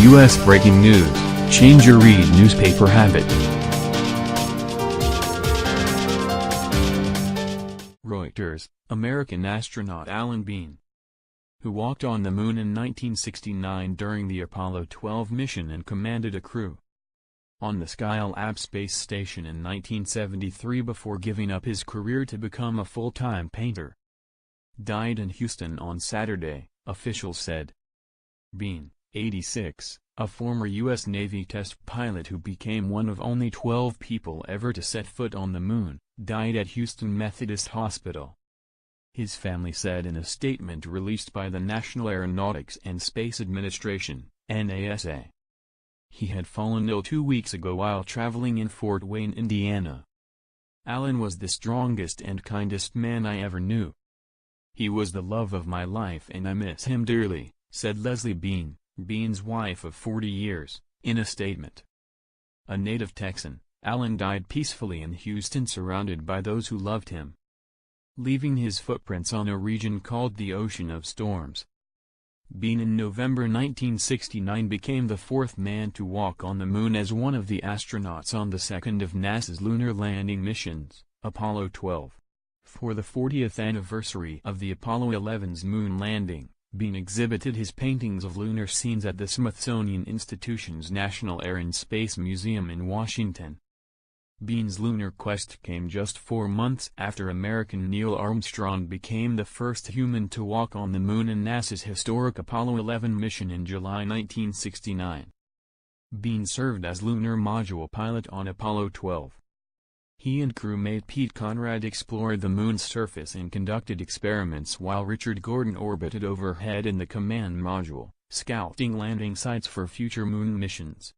U.S. breaking news, change your read newspaper habit. Reuters, American astronaut Alan Bean, who walked on the Moon in 1969 during the Apollo 12 mission and commanded a crew on the Skylab space station in 1973 before giving up his career to become a full-time painter, died in Houston on Saturday, officials said. Bean, 86, a former U.S. Navy test pilot who became one of only 12 people ever to set foot on the Moon, died at Houston Methodist Hospital. His family said in a statement released by the National Aeronautics and Space Administration, NASA. He had fallen ill 2 weeks ago while traveling in Fort Wayne, Indiana. Alan was the strongest and kindest man I ever knew. He was the love of my life and I miss him dearly, said Leslie Bean, Bean's wife of 40 years, in a statement. A native Texan, Alan died peacefully in Houston surrounded by those who loved him, leaving his footprints on a region called the Ocean of Storms. Bean in November 1969 became the fourth man to walk on the Moon as one of the astronauts on the second of NASA's lunar landing missions, Apollo 12. For the 40th anniversary of the Apollo 11's moon landing, Bean exhibited his paintings of lunar scenes at the Smithsonian Institution's National Air and Space Museum in Washington. Bean's lunar quest came just 4 months after American Neil Armstrong became the first human to walk on the Moon in NASA's historic Apollo 11 mission in July 1969. Bean served as lunar module pilot on Apollo 12. He and crewmate Pete Conrad explored the Moon's surface and conducted experiments while Richard Gordon orbited overhead in the command module, scouting landing sites for future Moon missions.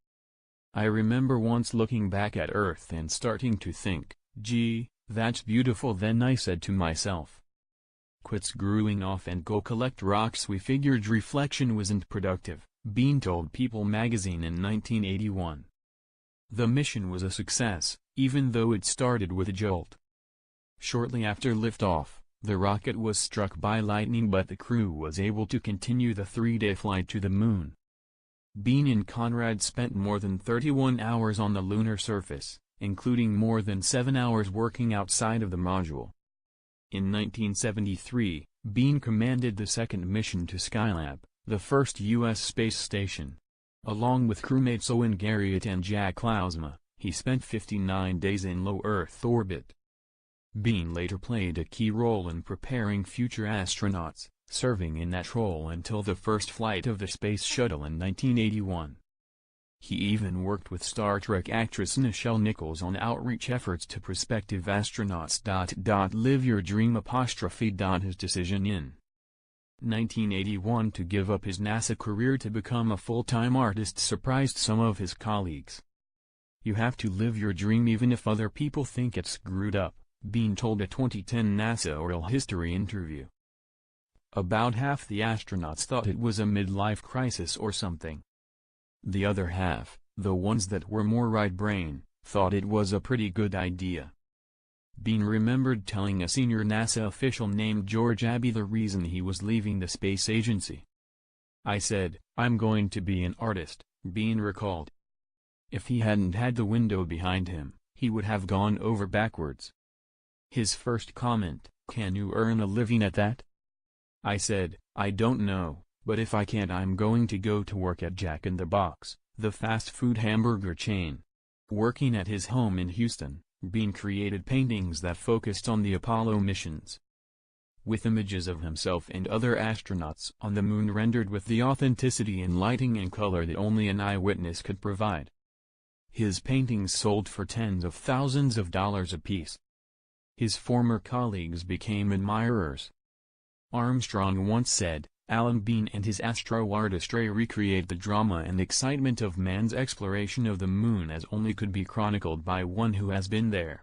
I remember once looking back at Earth and starting to think, gee, that's beautiful. Then I said to myself, quit screwing off and go collect rocks. We figured reflection wasn't productive, Bean told People magazine in 1981. The mission was a success, even though it started with a jolt. Shortly after liftoff, the rocket was struck by lightning but the crew was able to continue the 3-day flight to the Moon. Bean and Conrad spent more than 31 hours on the lunar surface, including more than 7 hours working outside of the module. In 1973, Bean commanded the second mission to Skylab, the first U.S. space station. Along with crewmates Owen Garriott and Jack Klausma, he spent 59 days in low Earth orbit. Bean later played a key role in preparing future astronauts, serving in that role until the first flight of the Space Shuttle in 1981. He even worked with Star Trek actress Nichelle Nichols on outreach efforts to prospective astronauts. Live your dream. His decision in 1981 to give up his NASA career to become a full-time artist surprised some of his colleagues. You have to live your dream even if other people think it's screwed up, Bean told a 2010 NASA Oral History interview. About half the astronauts thought it was a midlife crisis or something. The other half, the ones that were more right-brain, thought it was a pretty good idea. Bean remembered telling a senior NASA official named George Abbey the reason he was leaving the space agency. I said, I'm going to be an artist, Bean recalled. If he hadn't had the window behind him, he would have gone over backwards. His first comment, can you earn a living at that? I said, I don't know, but if I can't I'm going to go to work at Jack in the Box, the fast food hamburger chain. Working at his home in Houston, Bean created paintings that focused on the Apollo missions, with images of himself and other astronauts on the Moon rendered with the authenticity and lighting and color that only an eyewitness could provide. His paintings sold for tens of thousands of dollars apiece. His former colleagues became admirers. Armstrong once said, Alan Bean and his astro artistry recreate the drama and excitement of man's exploration of the Moon as only could be chronicled by one who has been there.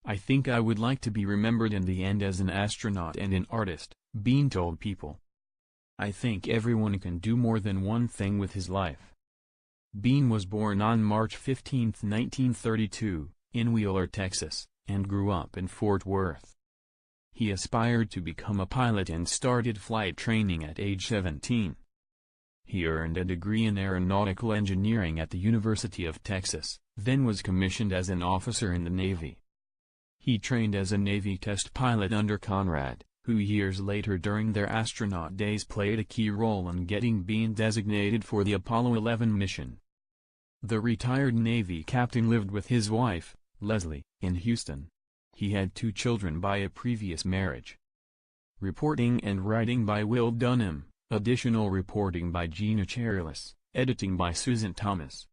I think I would like to be remembered in the end as an astronaut and an artist, Bean told People. I think everyone can do more than one thing with his life. Bean was born on March 15, 1932, in Wheeler, Texas, and grew up in Fort Worth. He aspired to become a pilot and started flight training at age 17. He earned a degree in aeronautical engineering at the University of Texas, then was commissioned as an officer in the Navy. He trained as a Navy test pilot under Conrad, who years later during their astronaut days played a key role in getting Bean designated for the Apollo 11 mission. The retired Navy captain lived with his wife, Leslie, in Houston. He had 2 children by a previous marriage. Reporting and writing by Will Dunham, additional reporting by Gina Charles, editing by Susan Thomas.